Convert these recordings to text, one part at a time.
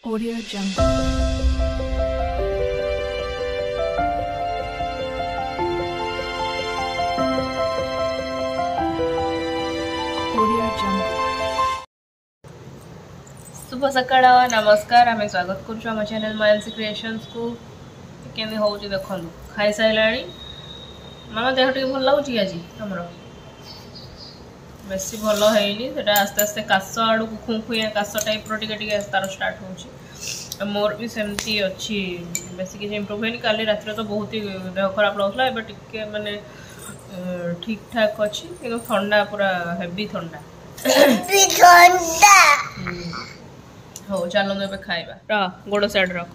Audio Jungle. Audio Jungle. शुभ सकाळ नमस्कार आम स्वागत करुँ आम चैनल मानसी क्रिएशंस को केमी हो देखु खाई सारा मामा देह टे भल लगुच आज तुम बेसी भल है आस्ते आस्ते काश आड़ को खुखुआ काश टाइप टे तार स्टार्ट हो मोर भी सेमती अच्छी बेसी किसी इम्प्रूव है काली रात तो बहुत ही देह खराब लगुला एवं टे माने ठीक ठाक अच्छी कि ठंडा पूरा हेवी ठंडा हो चलो ए खाइबा गोड़ साइड रख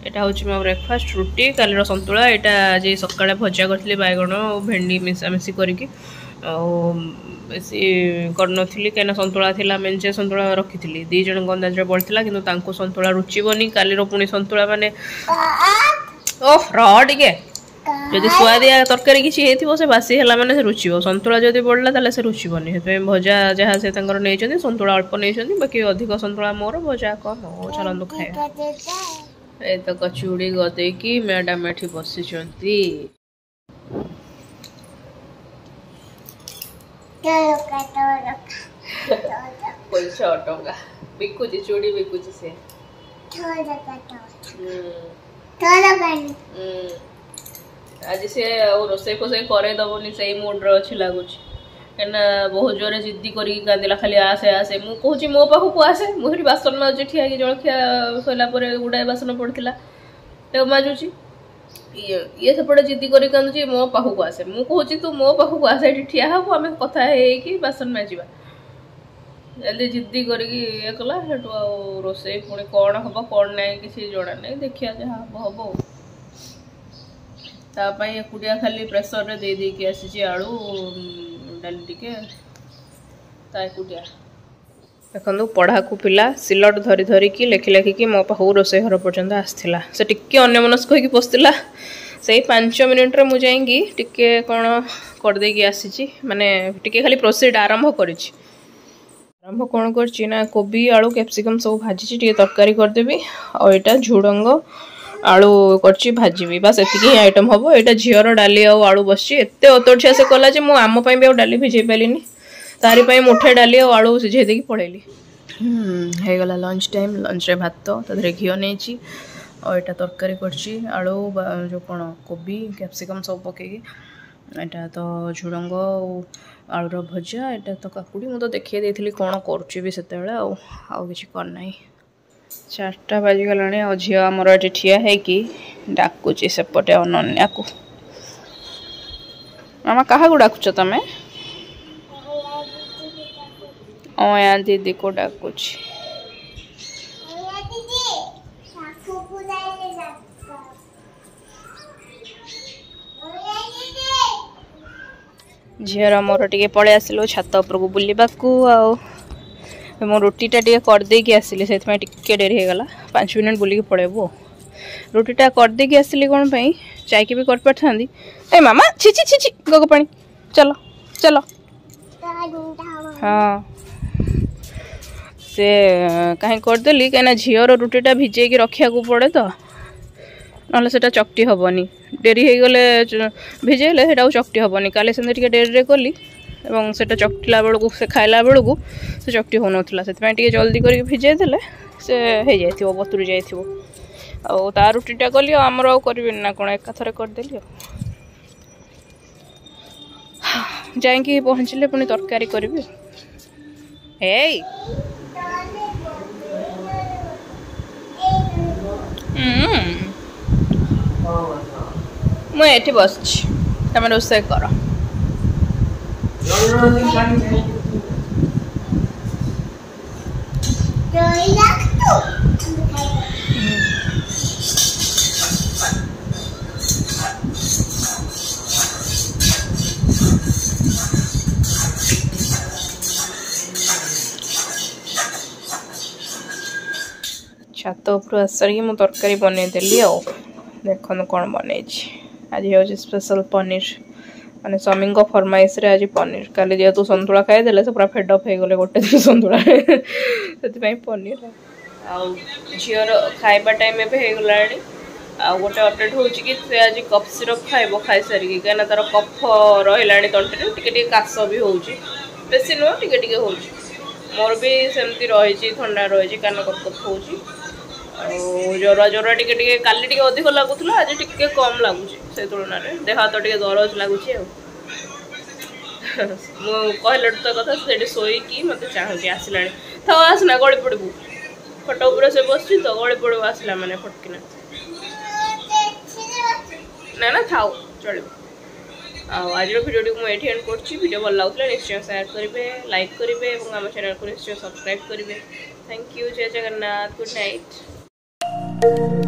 एटा हूँ मो ब्रेकफास्ट रुटी कालीर संतुला यहाँ आज सकाଳେ भजा करी बैगण भेंडी मिसामिशी करके बेसी करनथली कहीं संतुला थिला मेंचे संतुला रखी थी दी जन अंदाज बढ़ता कि संतुला रुचिबनी कालीर पुणी संतुला माने ओह रे जदि सुआदिया तरकारी किसी से बासी है मैंने रुचिब संतुला जब बढ़ला ताले से रुचिबनी भजा जहाँ से नहीं संतुला अल्प नहीं बाकी अधिक संतुला मोर भजा कम हो चलतु खाए ये तो कचुड़ी गदेकी मैडम एठी बसी पैसा टंका बिकुची चूड़ी बिकुची से आज से रोसे फोसे करे दबनी से मूड अच्छी लगुच कहीं बहुत जोरे जिद्दी करके कांदिला खाली आसे आसे मु कहूँ मो पाखक आसे मुझे बासन माजुची ठिया जलखिया सरला गुड़ाए बासन पड़ता तो माजुची ये सेपटे जिद्दी कर कांदुची मो पाखक आसे मु कहूँ तू मो पाखक आसे ये ठिया हबू आम कथा है बासन माजिबा जल्दी जिद्दी करके ये कला रोसे पुणी कौन हम कौन ना किसी जना ना देखिया जहाँ हम हम तापाई एकुटिया खाली प्रेसर रे दे दे के आसी आलू डाली टिके एकुटिया देखो पढ़ा को पिला सिलट धरी धरिकी लेखि लेखिकी मो पाखु रोसे घर पर्यंत आसला से टिके अन्यमनस्क होगी पशला से 5 मिनिट्रे मुझे टिके कौन करदे आसी माने टिके खाली प्रोसीड आरंभ करिछि आरंभ कौन करछि कोबी आलू कैप्सिकम सब भाजी टिके तरकारी करदेबी और यहाँ झुडंग आलू करछि भाजी बस एतिकी आइटम हम यहाँ झीर डाली आलू बस एत अतोड़िया से कला जे आमपाई भी डाली भिजे पारिनी तारी मुठे डाली आलू सिझे देकी पड़ेली होगला लंच टाइम लंच रे भात तादरे घी नहीं और यहाँ तरकारी करछि आलू जो कौन कोबी कैप्सिकम सब पकईकी यहाँ तो झुडंग आलूर भजा यहाँ तो काकुड़ी मुझे देखिए देती कौन करुच्ची भी से आउ कि करना 4टा बाजिगला झी आमर ये ठिया है कि डाकुची सेपटे अनन्या को मामा क्या डाकुच तमें अया दीदी को डाकुची झीर मोर टे पलि आसलु छात उपर को बुलवा मो रुटीटा टे करदेकी आसली से टिके डेरी होगला 5 मिनट बुलिकी पड़ेबू रुटीटा करदेकी आसली कौन पाई चाय की भी कर पारथांदी ए मामा छिछि छिछि गगो पानी चलो चलो हाँ से कहीं करदेली कहीं झीर रुटीटा भिजे रखा को पड़े तो ना से चकटी हेनी डेरी हो गले भिजेले से चकटी हेनी काले से डेरी कली एवं से चकटिला बेलू से खाइला बेलू से चकटी हो नाला से जल्दी कर भिजे देले से हो जाइए बतुरी जाइए ता रुटीटा कली आमर आउ करी ना कौन एकाथरे करदेली जाइए पहुँचले पुणी तरकारी करी मुझे बस तुम रोसे कर छात उपर आसरिक मुझे तरकारी बनईदेली देख कौन बनई आज हूँ स्पेशल पनीर माने स्वामी फरमाइश रे आज पनीर काली जेहेतु संतुला खाईदे से पूरा फेड अप हो गले गोटे दिन संतुला से पनीर आउ झीर खाइबा टाइम एबे हे गलाणी आ गोटे अपडेट होची कि से आज कफ सिरप खाइबो खाइ सारी कि ना तार कफ रहिलाणी तंटे टिके टिके कास भी होची बेसी नो टिके टिके होची मोर भी सेमती रही ठंडा रही कान कटकट होची जरा जरा टिके टिके काली टिके अधिक लागुला आज टिके कम लगुच से तुलन में देह हाथ टिके दरज लगुच कहले तो कथा से शोईकी मत चाहूँगी आसला था आसना गड़ी पड़बू फट उपर से बस तो गड़ी पड़ू आसला मैंने फटकिना ना ना थाओ चलो आज भिडियो को मुझे एंड कर भिडियो भल लगुला निश्चय शेयर करेंगे लाइक करेंगे और आम चैनल को निश्चय सब्सक्राइब करेंगे थैंक यू जय जगन्नाथ गुड नाइट।